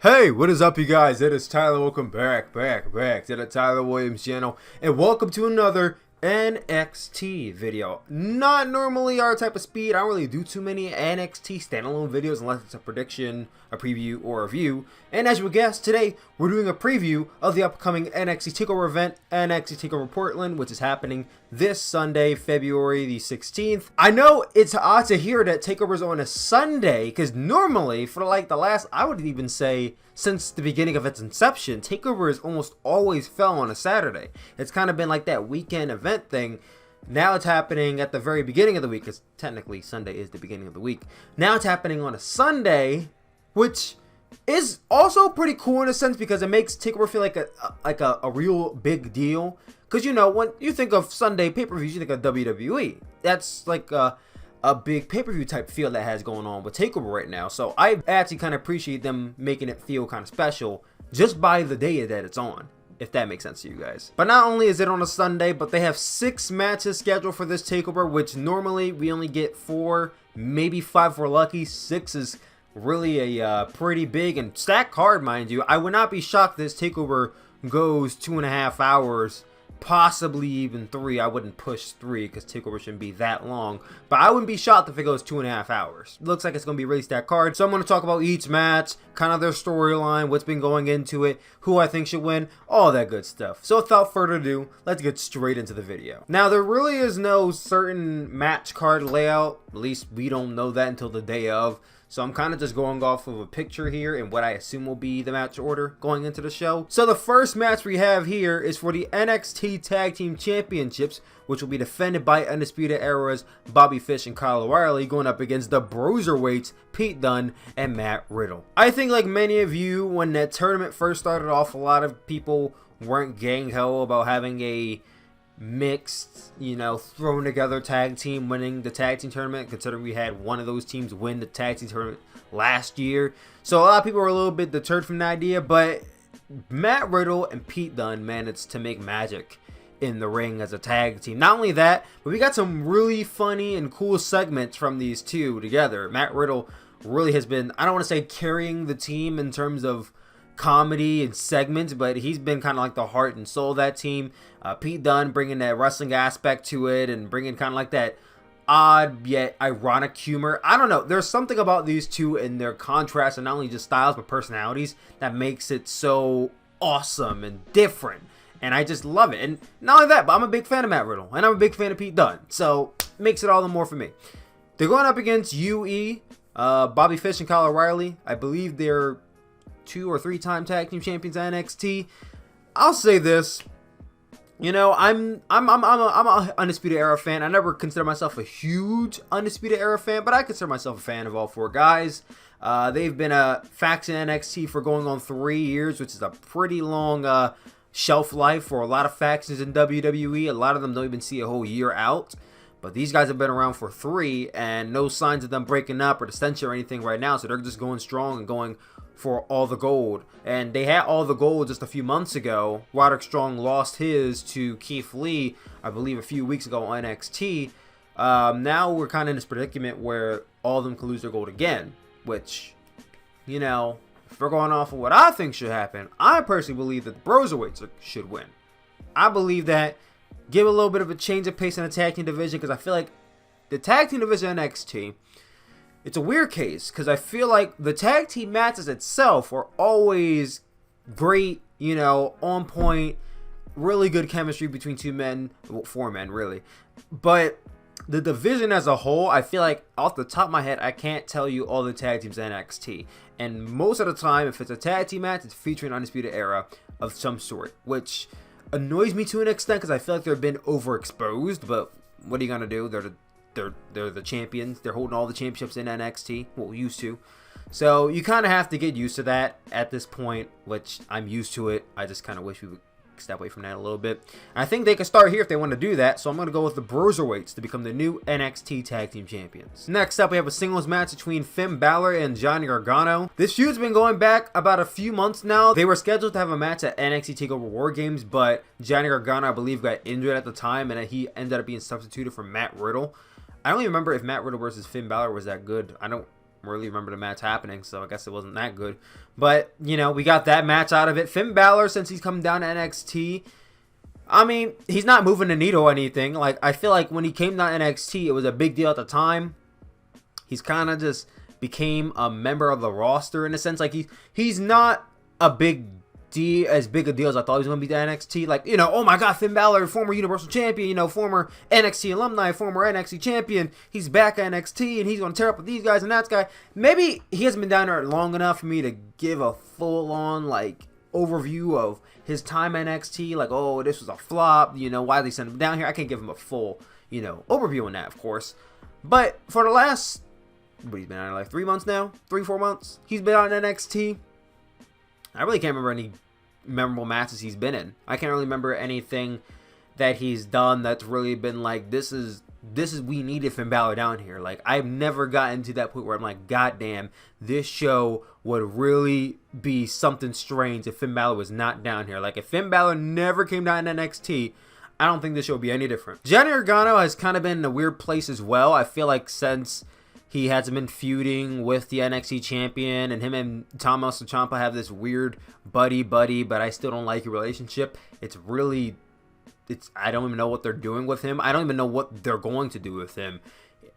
Hey, what is up, you guys? It is Tyler. Welcome back to the Tyler Williams channel, and welcome to another NXT video. Not normally our type of speed. I don't really do too many NXT standalone videos unless it's a prediction, a preview, or a review. And as you would guess, today we're doing a preview of the upcoming NXT Takeover event, NXT Takeover Portland, which is happening this Sunday, February the 16th. I know it's odd to hear that Takeover's on a Sunday, because normally, for like the last, I would even say, since the beginning of its inception, Takeover has almost always fell on a Saturday. It's kind of been like that weekend event thing. Now it's happening at the very beginning of the week, because technically Sunday is the beginning of the week. Now it's happening on a Sunday, which is also pretty cool in a sense, because it makes Takeover feel like a real big deal. Because, you know, when you think of Sunday pay-per-views, you think of WWE. That's like a big pay-per-view type feel that has going on with Takeover right now. So I actually kind of appreciate them making it feel kind of special just by the day that it's on, if that makes sense to you guys. But not only is it on a Sunday, but they have 6 matches scheduled for this Takeover, which normally we only get 4, maybe 5 if we're lucky. 6 is really a pretty big and stacked card, mind you. I would not be shocked if this Takeover goes 2.5 hours. Possibly even 3. I wouldn't push 3 because Takeover shouldn't be that long. But I wouldn't be shocked if it goes 2.5 hours. Looks like it's going to be really stacked card. So I'm going to talk about each match, kind of their storyline, what's been going into it, who I think should win, all that good stuff. So without further ado, let's get straight into the video. Now, there really is no certain match card layout. At least we don't know that until the day of. So I'm kind of just going off of a picture here and what I assume will be the match order going into the show. So the first match we have here is for the NXT Tag Team Championships, which will be defended by Undisputed Era's Bobby Fish and Kyle O'Reilly going up against the Broserweights, Pete Dunne and Matt Riddle. I think, like many of you, when that tournament first started off, a lot of people weren't gang-ho about having a mixed, you know, thrown together tag team winning the tag team tournament, considering we had one of those teams win the tag team tournament last year. So a lot of people were a little bit deterred from the idea, but Matt Riddle and Pete Dunne managed to make magic in the ring as a tag team. Not only that, but we got some really funny and cool segments from these two together. Matt Riddle really has been, I don't want to say carrying the team in terms of comedy and segments, but he's been kind of like the heart and soul of that team. Pete Dunne bringing that wrestling aspect to it and bringing kind of like that odd yet ironic humor. I don't know, there's something about these two and their contrast, and not only just styles but personalities, that makes it so awesome and different, and I just love it. And not only that, but I'm a big fan of Matt Riddle and I'm a big fan of Pete Dunne, so it makes it all the more for me. They're going up against UE, Bobby Fish and Kyle O'Reilly. I believe they're 2 or 3-time tag team champions at NXT. I'll say this, you know, I'm a Undisputed Era fan. I never consider myself a huge Undisputed Era fan, but I consider myself a fan of all 4 guys. They've been a faction in NXT for going on 3 years, which is a pretty long shelf life for a lot of factions in WWE. A lot of them don't even see a whole year out. But these guys have been around for 3, and no signs of them breaking up or dissension or anything right now. So they're just going strong and going for all the gold. And they had all the gold just a few months ago. Roderick Strong lost his to Keith Lee, I believe, a few weeks ago on NXT. Now we're kind of in this predicament where all of them can lose their gold again. Which, you know, if we're going off of what I think should happen, I personally believe that the Broserweights should win. I believe that. Give a little bit of a change of pace in the tag team division, because I feel like the tag team division NXT, it's a weird case, because I feel like the tag team matches itself are always great, you know, on point, really good chemistry between 2 men, well, 4 men really, but the division as a whole, I feel like off the top of my head, I can't tell you all the tag teams in NXT, and most of the time, if it's a tag team match, it's featuring Undisputed Era of some sort, which annoys me to an extent, because I feel like they've been overexposed. But what are you gonna do? They're the champions. They're holding all the championships in NXT. Well, used to. So you kind of have to get used to that at this point, which I'm used to it. I just kind of wish we would step away from that a little bit. I think they can start here if they want to do that. So I'm going to go with the Broserweights to become the new NXT Tag Team Champions. Next up, we have a singles match between Finn Balor and Johnny Gargano. This feud's been going back about a few months now. They were scheduled to have a match at NXT Takeover War Games, but Johnny Gargano, I believe, got injured at the time, and he ended up being substituted for Matt Riddle. I don't even remember if Matt Riddle versus Finn Balor was that good. I don't really remember the match happening, so I guess it wasn't that good. But, you know, we got that match out of it. Finn Balor, since he's come down to NXT, I mean, he's not moving the needle or anything. Like, I feel like when he came down to NXT, it was a big deal at the time. He's kind of just became a member of the roster in a sense. Like, he's not a as big a deal as I thought he was going to be to NXT. Like, you know, oh my god, Finn Balor, former Universal Champion, you know, former NXT alumni, former NXT Champion. He's back at NXT and he's going to tear up with these guys and that guy. Maybe he hasn't been down there long enough for me to give a full-on, like, overview of his time at NXT. Like, oh, this was a flop, you know, why did they send him down here? I can't give him a full, you know, overview on that, of course. But for the last, he's been on like 3 months now? 3-4 months? He's been on NXT. I really can't remember any memorable matches he's been in. I can't really remember anything that he's done that's really been like, this is we needed Finn Balor down here. Like, I've never gotten to that point where I'm like, god damn, this show would really be something strange if Finn Balor was not down here. Like, if Finn Balor never came down to NXT, I don't think this show would be any different. Johnny Gargano has kind of been in a weird place as well. I feel like since he hasn't been feuding with the NXT champion, and him and Tomasso Ciampa have this weird buddy, but I still don't like your relationship. I don't even know what they're doing with him. I don't even know what they're going to do with him.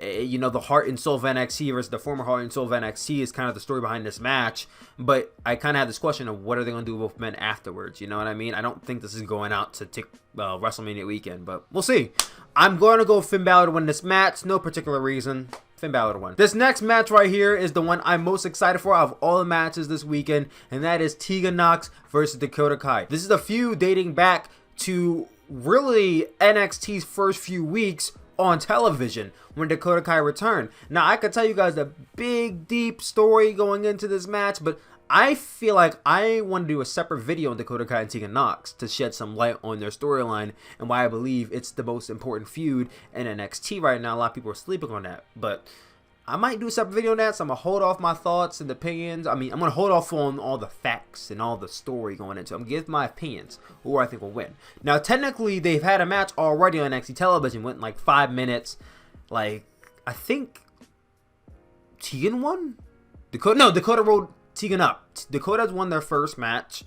You know, the heart and soul of NXT versus the former heart and soul of NXT is kind of the story behind this match. But I kind of have this question of what are they going to do with men afterwards? You know what I mean? I don't think this is going out to take WrestleMania weekend, but we'll see. I'm going to go with Finn Balor to win this match. No particular reason. Finn Balor to win. This next match right here is the one I'm most excited for out of all the matches this weekend, and that is Tegan Nox versus Dakota Kai. This is a feud dating back to really NXT's first few weeks on television when Dakota Kai returned. Now, I could tell you guys a big, deep story going into this match, but I feel like I want to do a separate video on Dakota Kai and Tegan Nox to shed some light on their storyline and why I believe it's the most important feud in NXT right now. A lot of people are sleeping on that, but I might do a separate video on that, so I'm going to hold off my thoughts and opinions. I mean, I'm going to hold off on all the facts and all the story going into it. I'm going to give my opinions who I think will win. Now, technically, they've had a match already on NXT television. Went like 5 minutes. Like, I think Tegan won? Dakota rolled Tegan up. Dakota's won their first match.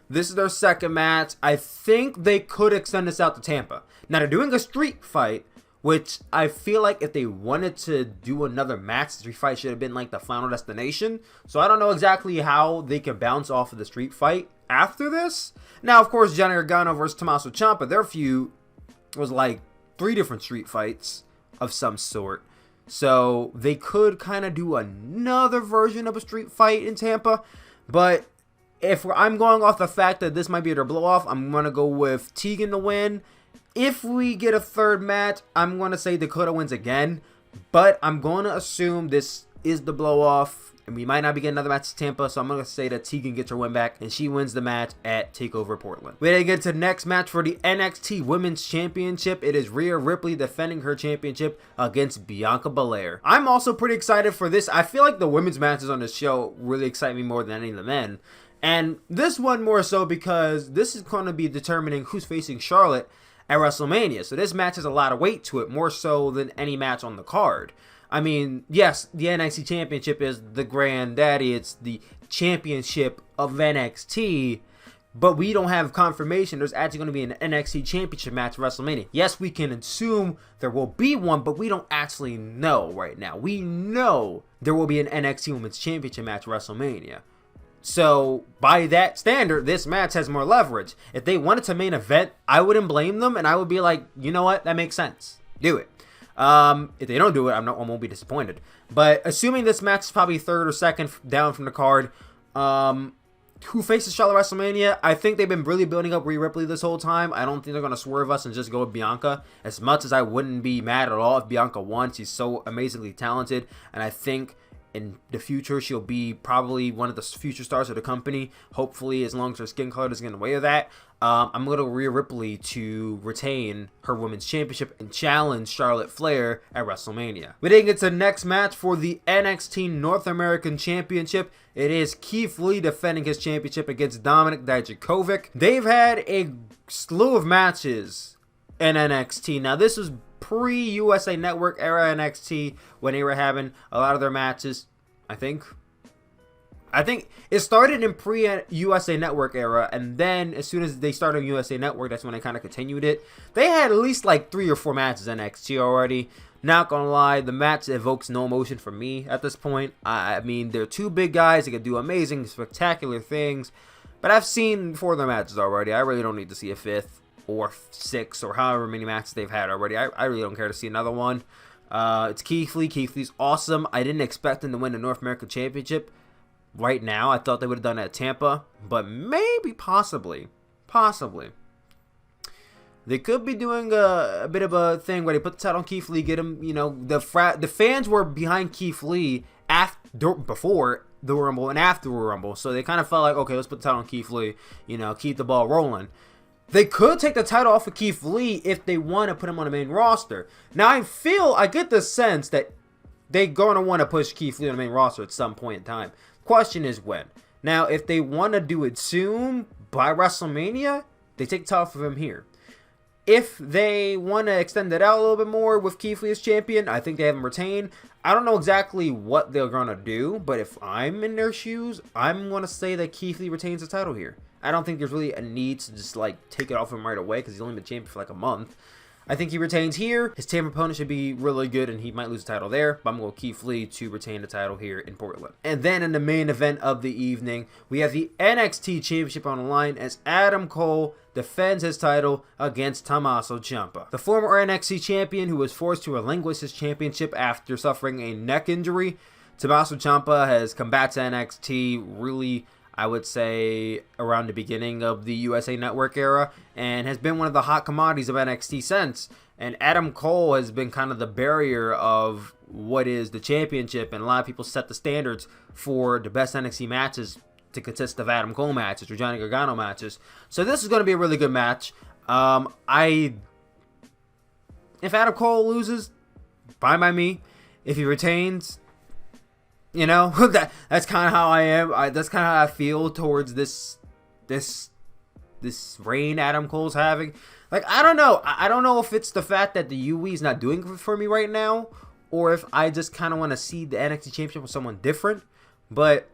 This is their second match. I think they could extend this out to Tampa. Now, they're doing a street fight, which I feel like if they wanted to do another match, the street fight should have been like the final destination. So I don't know exactly how they can bounce off of the street fight after this. Now, of course, Johnny Gargano versus Tomasso Ciampa, their feud was like 3 different street fights of some sort. So they could kind of do another version of a street fight in Tampa. But if I'm going off the fact that this might be their blow off, I'm going to go with Tegan to win. If we get a third match, I'm going to say Dakota wins again. But I'm going to assume this is the blow off. And we might not be getting another match in Tampa. So I'm going to say that Tegan gets her win back. And she wins the match at Takeover Portland. We then get to the next match for the NXT Women's Championship. It is Rhea Ripley defending her championship against Bianca Belair. I'm also pretty excited for this. I feel like the women's matches on this show really excite me more than any of the men. And this one more so because this is going to be determining who's facing Charlotte at WrestleMania. So this match has a lot of weight to it, more so than any match on the card. I mean, yes, the NXT Championship is the granddaddy. It's the championship of NXT, but we don't have confirmation there's actually going to be an NXT Championship match at WrestleMania. Yes, we can assume there will be one, but we don't actually know right now. We know there will be an NXT Women's Championship match at WrestleMania. So, by that standard, this match has more leverage. If they wanted to main event, I wouldn't blame them, and I would be like, you know what, that makes sense. Do it. If they don't do it, I won't be disappointed. But assuming this match is probably third or second down from the card, who faces Charlotte at WrestleMania? I think they've been really building up Rhea Ripley this whole time. I don't think they're going to swerve us and just go with Bianca. As much as I wouldn't be mad at all if Bianca won, she's so amazingly talented, and I think in the future, she'll be probably one of the future stars of the company. Hopefully, as long as her skin color doesn't get in the way of that. I'm going to go Rhea Ripley to retain her Women's Championship and challenge Charlotte Flair at WrestleMania. We then get to the next match for the NXT North American Championship. It is Keith Lee defending his championship against Dominik Dijakovic. They've had a slew of matches in NXT. Now, this was pre-USA Network era NXT when they were having a lot of their matches I think it started in pre-USA Network era, and then as soon as they started USA Network, that's when they kind of continued it. They had at least like 3 or 4 matches in NXT already. Not gonna lie, the match evokes no emotion from me at this point. I mean, they're 2 big guys. They can do amazing, spectacular things. But I've seen 4 of their matches already. I really don't need to see a 5th or 6th or however many matches they've had already. I really don't care to see another one. It's Keith Lee. Keith Lee's awesome. I didn't expect him to win the North American Championship right now. I thought they would have done it at Tampa. But maybe, possibly. They could be doing a bit of a thing where they put the title on Keith Lee, get him, you know, the fans were behind Keith Lee before the Rumble and after the Rumble, so they kind of felt like, okay, let's put the title on Keith Lee, you know, keep the ball rolling. They could take the title off of Keith Lee if they want to put him on the main roster. Now, I get the sense that they're going to want to push Keith Lee on the main roster at some point in time. Question is when. Now, if they want to do it soon, by WrestleMania, they take the title off of him here. If they want to extend it out a little bit more with Keith Lee as champion, I think they have him retained. I don't know exactly what they're going to do, but if I'm in their shoes, I'm going to say that Keith Lee retains the title here. I don't think there's really a need to just like take it off him right away because he's only been champion for like a month. I think he retains here. His Tampa opponent should be really good, and he might lose the title there. But I'm going to go Keith Lee to retain the title here in Portland. And then in the main event of the evening, we have the NXT Championship on the line as Adam Cole defends his title against Tomasso Ciampa. The former NXT champion who was forced to relinquish his championship after suffering a neck injury. Tomasso Ciampa has come back to NXT really, I would say, around the beginning of the USA Network era, and has been one of the hot commodities of NXT since. And Adam Cole has been kind of the barrier of what is the championship, and a lot of people set the standards for the best NXT matches to consist of Adam Cole matches or Johnny Gargano matches. So this is going to be a really good match. If Adam Cole loses, fine by me. If he retains, you know, that's kind of how I am. That's kind of how I feel towards this reign Adam Cole's having. Like, I don't know. I don't know if it's the fact that the UE is not doing it for me right now, or if I just kind of want to see the NXT Championship with someone different. But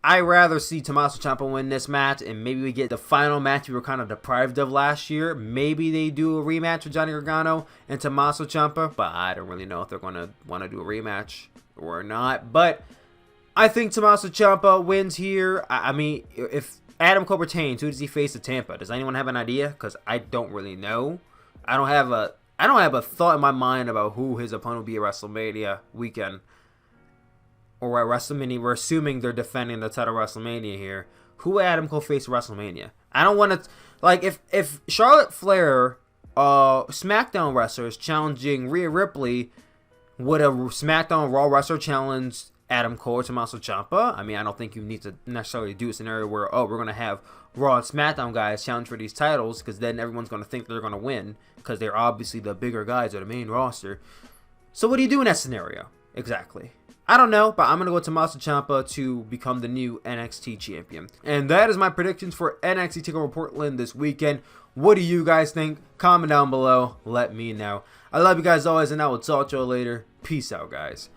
I'd rather see Tomasso Ciampa win this match, and maybe we get the final match we were kind of deprived of last year. Maybe they do a rematch with Johnny Gargano and Tomasso Ciampa, but I don't really know if they're going to want to do a rematch or not. But I think Tomasso Ciampa wins here. I mean, if Adam Cole retains, who does he face at Tampa? Does anyone have an idea? Because I don't really know. I don't have a thought in my mind about who his opponent will be at WrestleMania weekend. Or at WrestleMania, we're assuming they're defending the title of WrestleMania here. Who would Adam Cole face at WrestleMania? I don't want to, like, if Charlotte Flair, SmackDown wrestler, is challenging Rhea Ripley, would a SmackDown Raw wrestler challenge Adam Cole or Tomasso Ciampa? I mean, I don't think you need to necessarily do a scenario where, oh, we're going to have Raw and SmackDown guys challenge for these titles, because then everyone's going to think they're going to win, because they're obviously the bigger guys or the main roster. So what do you do in that scenario? Exactly. I don't know, but I'm going to go Tomasso Ciampa to become the new NXT champion. And that is my predictions for NXT Takeover Portland this weekend. What do you guys think? Comment down below. Let me know. I love you guys always, and I will talk to you later. Peace out, guys.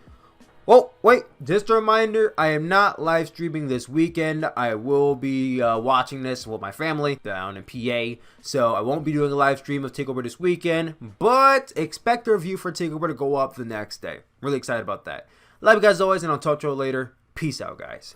Oh, wait, just a reminder, I am not live streaming this weekend. I will be watching this with my family down in PA, so I won't be doing a live stream of TakeOver this weekend, but expect the review for TakeOver to go up the next day. Really excited about that. Love you guys always, and I'll talk to you later. Peace out, guys.